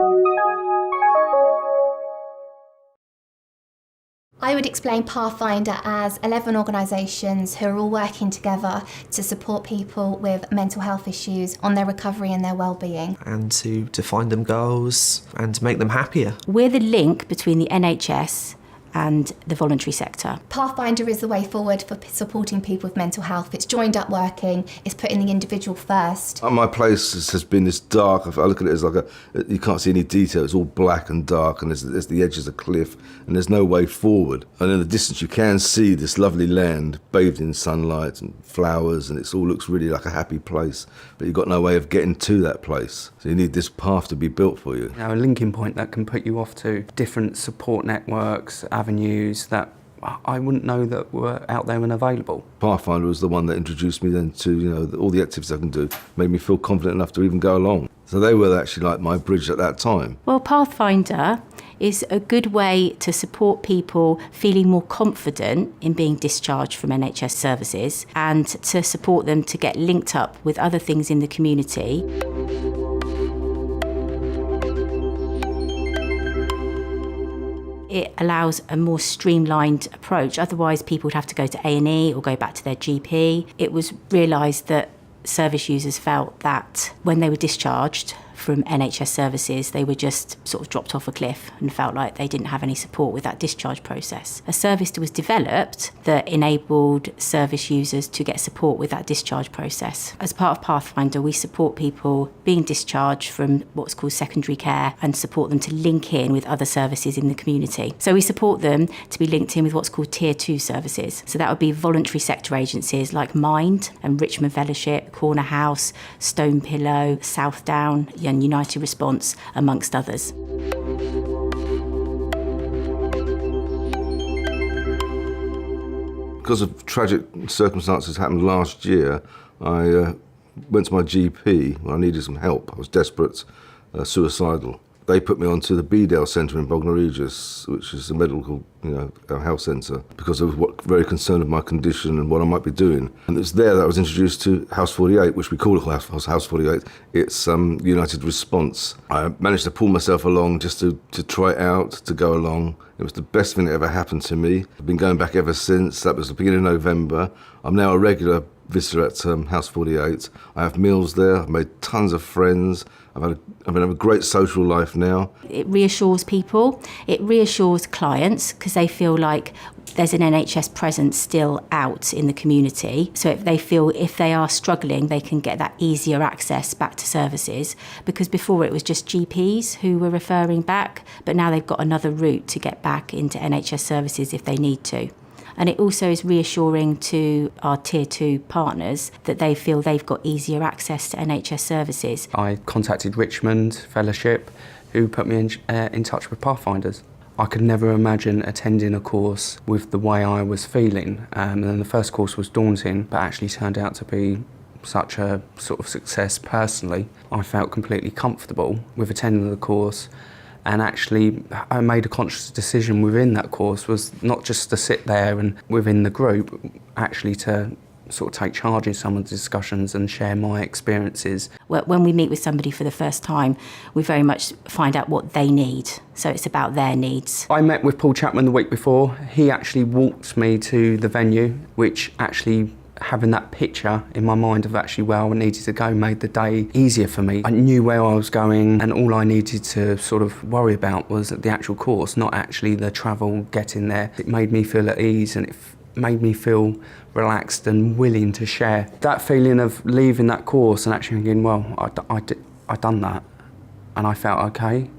I would explain Pathfinder as 11 organisations who are all working together to support people with mental health issues on their recovery and their wellbeing. And to find them goals and to make them happier. We're the link between the NHS and the voluntary sector. Pathfinder is the way forward for supporting people with mental health. It's joined up working, it's putting the individual first. My place has been this dark, I look at it as like you can't see any detail, it's all black and dark, and there's the edge of a cliff, and there's no way forward. And in the distance you can see this lovely land bathed in sunlight and flowers, and it all looks really like a happy place, but you've got no way of getting to that place. So you need this path to be built for you. A linking point that can put you off to different support networks, avenues that I wouldn't know that were out there and available. Pathfinder was the one that introduced me then to all the activities I can do, made me feel confident enough to even go along. So they were actually like my bridge at that time. Well, Pathfinder is a good way to support people feeling more confident in being discharged from NHS services and to support them to get linked up with other things in the community. It allows a more streamlined approach. Otherwise, people would have to go to A&E or go back to their GP. It was realised that service users felt that when they were discharged from NHS services, they were just sort of dropped off a cliff and felt like they didn't have any support with that discharge process. A service was developed that enabled service users to get support with that discharge process. As part of Pathfinder, we support people being discharged from what's called secondary care and support them to link in with other services in the community. So we support them to be linked in with what's called Tier 2 services. So that would be voluntary sector agencies like Mind and Richmond Fellowship, Corner House, Stone Pillow, Southdown, and United Response, amongst others. Because of tragic circumstances happened last year, I went to my GP when I needed some help. I was desperate, suicidal. They put me onto the Bedale Centre in Bognor Regis, which is a medical health centre, because I was very concerned with my condition and what I might be doing. And it was there that I was introduced to House 48, which we call House 48. It's United Response. I managed to pull myself along just to try it out, to go along. It was the best thing that ever happened to me. I've been going back ever since. That was the beginning of November. I'm now a regular visitor at House 48. I have meals there. I've made tons of friends. I've been having a great social life now. It reassures people. It reassures clients because they feel like there's an NHS presence still out in the community. So if they feel if they are struggling, they can get that easier access back to services, because before it was just GPs who were referring back, but now they've got another route to get back into NHS services if they need to. And it also is reassuring to our Tier 2 partners that they feel they've got easier access to NHS services. I contacted Richmond Fellowship, who put me in touch with Pathfinders. I could never imagine attending a course with the way I was feeling. And then the first course was daunting, but actually turned out to be such a sort of success personally. I felt completely comfortable with attending the course. And actually, I made a conscious decision within that course was not just to sit there and within the group, actually to sort of take charge in some of the discussions and share my experiences. When we meet with somebody for the first time, we very much find out what they need. So it's about their needs. I met with Paul Chapman the week before. He actually walked me to the venue, which actually having that picture in my mind of actually where I needed to go made the day easier for me. I knew where I was going, and all I needed to sort of worry about was the actual course, not actually the travel, getting there. It made me feel at ease, and it made me feel relaxed and willing to share. That feeling of leaving that course and actually thinking, well, I done that, and I felt okay.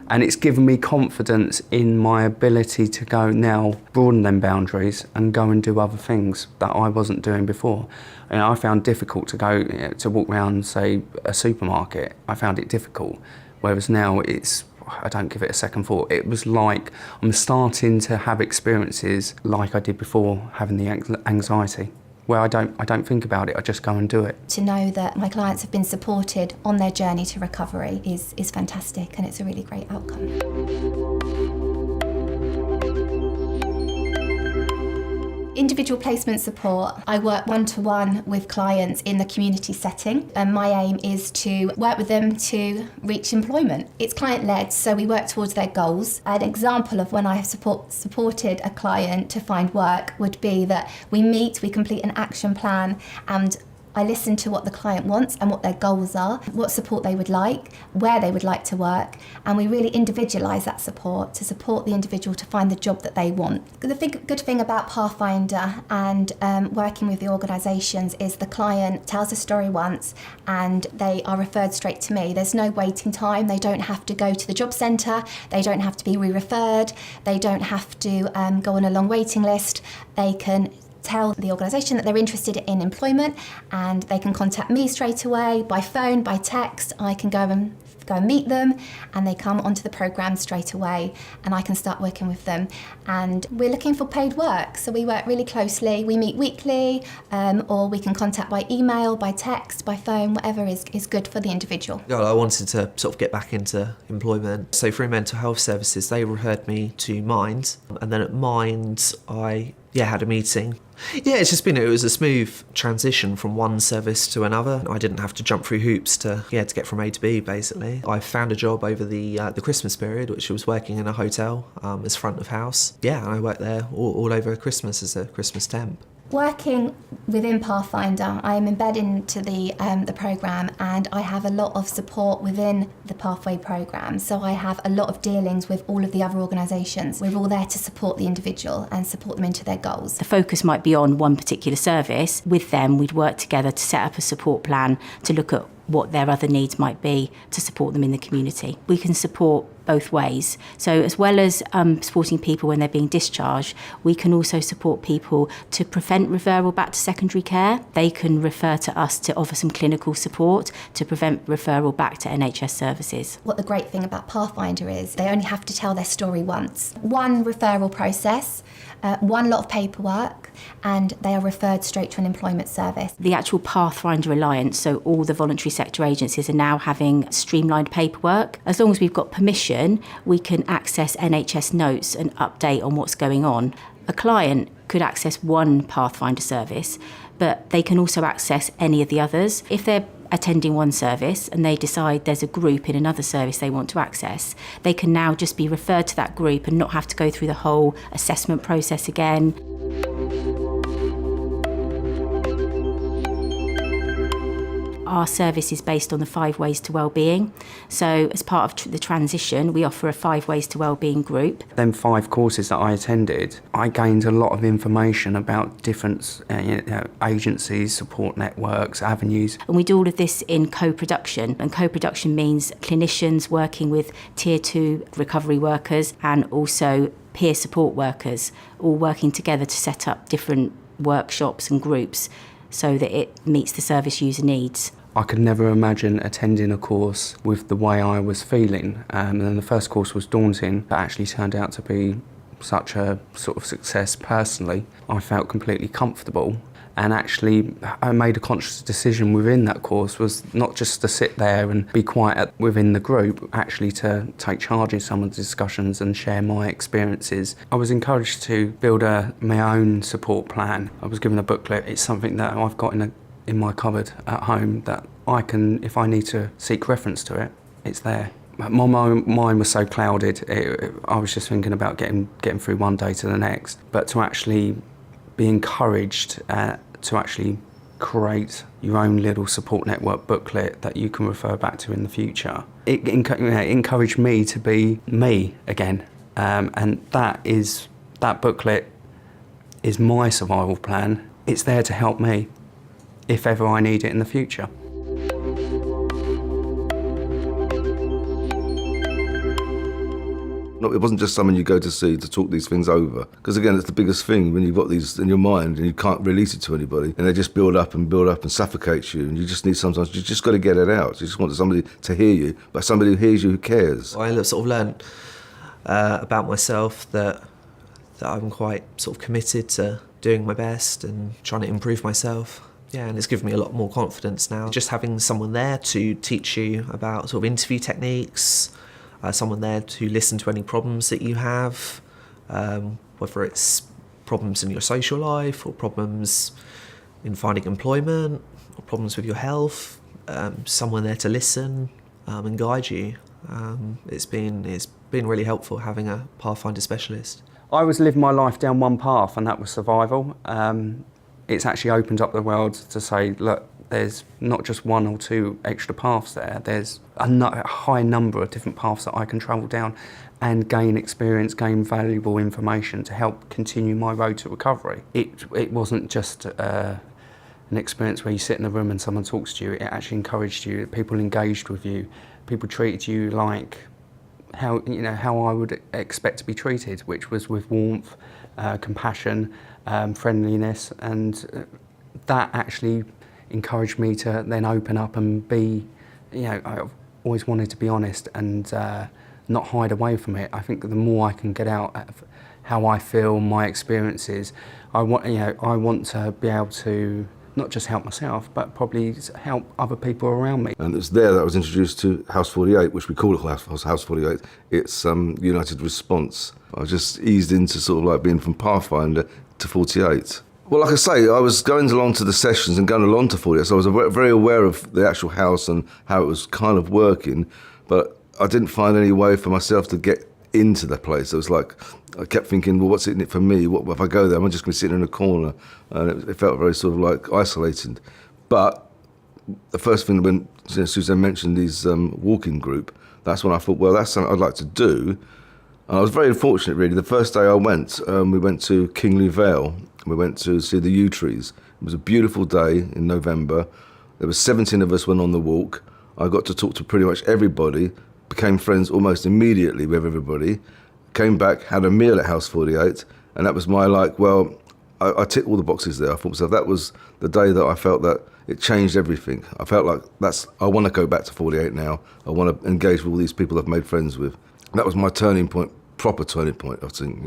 And it's given me confidence in my ability to go now, broaden them boundaries and go and do other things that I wasn't doing before. And I found difficult to go to walk around, say, a supermarket. I found it difficult, whereas now I don't give it a second thought. It was like I'm starting to have experiences like I did before, having the anxiety, where I don't think about it, I just go and do it. To know that my clients have been supported on their journey to recovery is fantastic, and it's a really great outcome. Individual placement support. I work one-to-one with clients in the community setting, and my aim is to work with them to reach employment. It's client-led, so we work towards their goals. An example of when I have supported a client to find work would be that we complete an action plan, and I listen to what the client wants and what their goals are, what support they would like, where they would like to work, and we really individualise that support to support the individual to find the job that they want. The good thing about Pathfinder and working with the organisations is the client tells a story once and they are referred straight to me. There's no waiting time. They don't have to go to the job centre. They don't have to be re-referred. They don't have to go on a long waiting list. They can tell the organisation that they're interested in employment, and they can contact me straight away by phone, by text. I can go and meet them, and they come onto the programme straight away, and I can start working with them. And we're looking for paid work, so we work really closely. We meet weekly, or we can contact by email, by text, by phone, whatever is good for the individual. I wanted to sort of get back into employment. So through mental health services, they referred me to Mind, and then at Mind, I had a meeting. It was a smooth transition from one service to another. I didn't have to jump through hoops to get from A to B, basically. I found a job over the Christmas period, which was working in a hotel as front of house. And I worked there all over Christmas as a Christmas temp. Working within Pathfinder, I am embedded into the programme, and I have a lot of support within the Pathway programme. So I have a lot of dealings with all of the other organisations. We're all there to support the individual and support them into their goals. The focus might be on one particular service. With them, we'd work together to set up a support plan to look at what their other needs might be to support them in the community. We can support both ways. So as well as supporting people when they're being discharged, we can also support people to prevent referral back to secondary care. They can refer to us to offer some clinical support to prevent referral back to NHS services. What the great thing about Pathfinder is they only have to tell their story once. One referral process, one lot of paperwork, and they are referred straight to an employment service. The actual Pathfinder Alliance, so all the voluntary sector agencies are now having streamlined paperwork. As long as we've got permission, we can access NHS notes and update on what's going on. A client could access one Pathfinder service, but they can also access any of the others. If they're attending one service and they decide there's a group in another service they want to access, they can now just be referred to that group and not have to go through the whole assessment process again. Our service is based on the 5 Ways to Wellbeing. So as part of the transition, we offer a 5 Ways to Wellbeing group. Them 5 courses that I attended, I gained a lot of information about different agencies, support networks, avenues. And we do all of this in co-production. And co-production means clinicians working with Tier 2 recovery workers and also peer support workers, all working together to set up different workshops and groups so that it meets the service user needs. I could never imagine attending a course with the way I was feeling. And then the first course was daunting, but actually turned out to be such a sort of success personally. I felt completely comfortable. And actually, I made a conscious decision within that course was not just to sit there and be quiet within the group, actually to take charge in some of the discussions and share my experiences. I was encouraged to build my own support plan. I was given a booklet. It's something that I've got in my cupboard at home that I can, if I need to seek reference to it, it's there. My mind was so clouded, I was just thinking about getting through one day to the next. But to actually be encouraged to actually create your own little support network booklet that you can refer back to in the future. It encouraged me to be me again, and that booklet is my survival plan. It's there to help me if ever I need it in the future. No, it wasn't just someone you go to see to talk these things over. Because again, it's the biggest thing when you've got these in your mind and you can't release it to anybody. And they just build up and suffocate you. And you just need sometimes, you just got to get it out. You just want somebody to hear you, but somebody who hears you who cares. I sort of learned about myself that I'm quite sort of committed to doing my best and trying to improve myself. Yeah, and it's given me a lot more confidence now. Just having someone there to teach you about sort of interview techniques, someone there to listen to any problems that you have, whether it's problems in your social life, or problems in finding employment, or problems with your health, someone there to listen and guide you. It's been really helpful having a Pathfinder specialist. I was living my life down one path, and that was survival. It's actually opened up the world to say, look, there's not just one or two extra paths there. There's a high number of different paths that I can travel down and gain experience, gain valuable information to help continue my road to recovery. It wasn't just an experience where you sit in a room and someone talks to you. It actually encouraged you. People engaged with you. People treated you like how I would expect to be treated, which was with warmth, compassion, friendliness, and that actually encouraged me to then open up and be, I've always wanted to be honest and not hide away from it. I think the more I can get out of how I feel, my experiences, I want to be able to not just help myself, but probably help other people around me. And it's there that I was introduced to House 48, which we call House 48. It's United Response. I just eased into sort of like being from Pathfinder to 48. Well, like I say, I was going along to the sessions and going along to 48, so I was very aware of the actual house and how it was kind of working, but I didn't find any way for myself to get into the place. It was like, I kept thinking, well, what's in it for me? What if I go there? I'm just going to sit in a corner. And it felt very sort of like isolated. But the first thing when Suzanne mentioned these walking group, that's when I thought, well, that's something I'd like to do. And I was very fortunate, really. The first day I went, we went to Kingley Vale. We went to see the yew trees. It was a beautiful day in November. There were 17 of us went on the walk. I got to talk to pretty much everybody, became friends almost immediately with everybody, came back, had a meal at House 48, and that was my I ticked all the boxes there. I thought myself, that was the day that I felt that it changed everything. I felt like I want to go back to 48 now. I want to engage with all these people I've made friends with. That was my turning point, proper turning point, I think,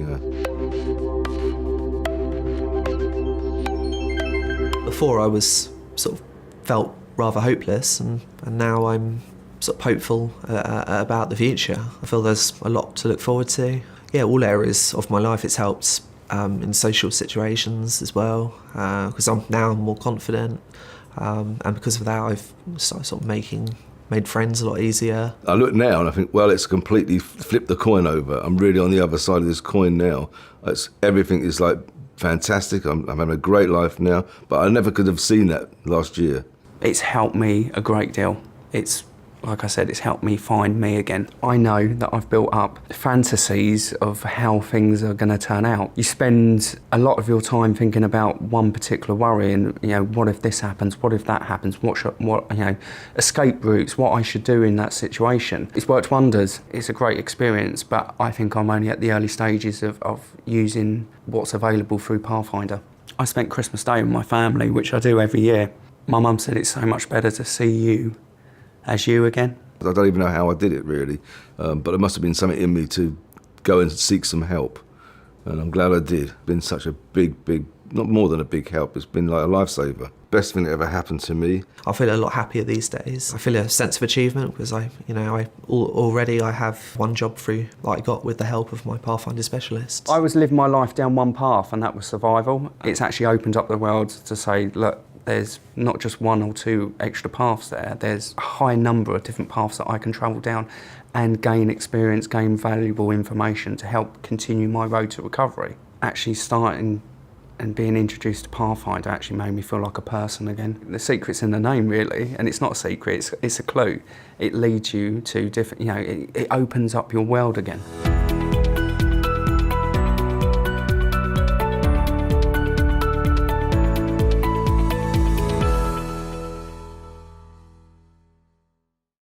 Before I was sort of felt rather hopeless, and now I'm sort of hopeful about the future. I feel there's a lot to look forward to. Yeah, all areas of my life it's helped in social situations as well, because I'm now more confident, and because of that I've started sort of made friends a lot easier. I look now and I think, well, it's completely flipped the coin over. I'm really on the other side of this coin now. Everything is like fantastic. I'm having a great life now, but I never could have seen that last year. It's helped me a great deal. Like I said, it's helped me find me again. I know that I've built up fantasies of how things are going to turn out. You spend a lot of your time thinking about one particular worry and, what if this happens? What if that happens? Escape routes, what I should do in that situation. It's worked wonders. It's a great experience, but I think I'm only at the early stages of using what's available through Pathfinder. I spent Christmas Day with my family, which I do every year. My mum said it's so much better to see you as you again. I don't even know how I did it, really, but there must have been something in me to go and seek some help, and I'm glad I did. It's been such a big, not more than a big help, it's been like a lifesaver. Best thing that ever happened to me. I feel a lot happier these days. I feel a sense of achievement because already I have one job through that I got with the help of my Pathfinder specialist. I was living my life down one path, and that was survival. It's actually opened up the world to say, look, there's not just one or two extra paths there. There's a high number of different paths that I can travel down and gain experience, gain valuable information to help continue my road to recovery. Actually starting and being introduced to Pathfinder actually made me feel like a person again. The secret's in the name, really, and it's not a secret, it's a clue. It leads you to different, it opens up your world again.